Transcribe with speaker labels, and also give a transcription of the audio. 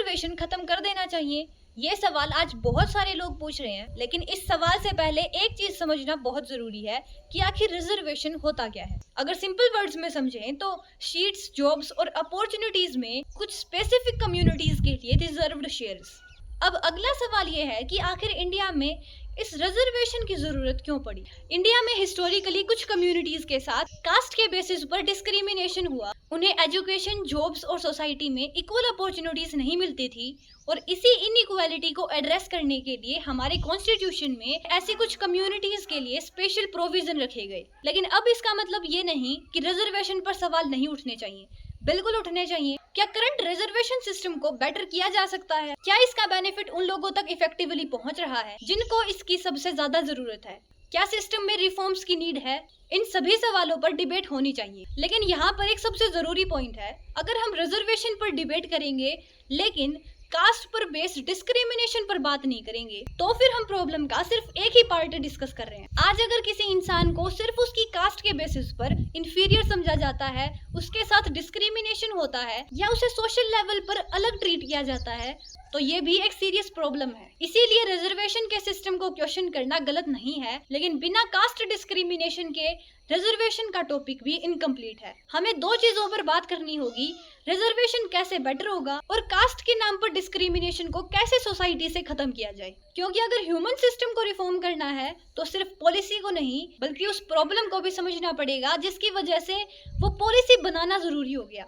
Speaker 1: Reservation खत्म कर देना चाहिए? ये सवाल आज बहुत सारे लोग पूछ रहे हैं, लेकिन इस सवाल से पहले एक चीज समझना बहुत जरूरी है कि आखिर रिजर्वेशन होता क्या है। अगर सिंपल वर्ड्स में समझें तो सीट्स, जॉब्स और अपॉर्चुनिटीज में कुछ स्पेसिफिक कम्युनिटीज के लिए रिजर्व्ड शेयर्स। अब अगला सवाल ये है कि आखिर इंडिया में इस रिजर्वेशन की जरूरत क्यों पड़ी। इंडिया में हिस्टोरिकली कुछ कम्युनिटीज के साथ कास्ट के बेसिस पर डिस्क्रिमिनेशन हुआ। उन्हें एजुकेशन, जॉब्स और सोसाइटी में इक्वल अपॉर्चुनिटीज नहीं मिलती थी और इसी इनइक्वालिटी को एड्रेस करने के लिए हमारे कॉन्स्टिट्यूशन में ऐसी कुछ कम्युनिटीज के लिए स्पेशल प्रोविजन रखे गए। लेकिन अब इसका मतलब ये नहीं कि रिजर्वेशन पर सवाल नहीं उठने चाहिए, बिल्कुल उठने चाहिए। क्या करंट रिजर्वेशन सिस्टम को बेटर किया जा सकता है? क्या इसका बेनिफिट उन लोगों तक इफेक्टिवली पहुंच रहा है जिनको इसकी सबसे ज्यादा जरूरत है? क्या सिस्टम में रिफॉर्म्स की नीड है? इन सभी सवालों पर डिबेट होनी चाहिए। लेकिन यहाँ पर एक सबसे जरूरी पॉइंट है, अगर हम रिजर्वेशन पर डिबेट करेंगे लेकिन कास्ट पर बेस्ड डिस्क्रिमिनेशन पर बात नहीं करेंगे तो फिर हम प्रॉब्लम का सिर्फ एक ही पार्ट डिस्कस कर रहे हैं। आज अगर किसी इंसान को सिर्फ उसकी कास्ट के बेसिस पर इंफीरियर समझा जाता है, उसके साथ डिस्क्रिमिनेशन होता है या उसे सोशल लेवल पर अलग ट्रीट किया जाता है, तो ये भी एक सीरियस प्रॉब्लम है। इसीलिए रिजर्वेशन के सिस्टम को क्वेश्चन करना गलत नहीं है, लेकिन बिना कास्ट डिस्क्रिमिनेशन के रिजर्वेशन का टॉपिक भी इनकम्प्लीट है। हमें दो चीजों पर बात करनी होगी, रिजर्वेशन कैसे बेटर होगा और कास्ट के नाम पर डिस्क्रिमिनेशन को कैसे सोसाइटी से खत्म किया जाए। क्योंकि अगर ह्यूमन सिस्टम को रिफॉर्म करना है तो सिर्फ पॉलिसी को नहीं बल्कि उस प्रॉब्लम को भी समझना पड़ेगा जिसकी वजह से वो पॉलिसी बनाना जरूरी हो गया।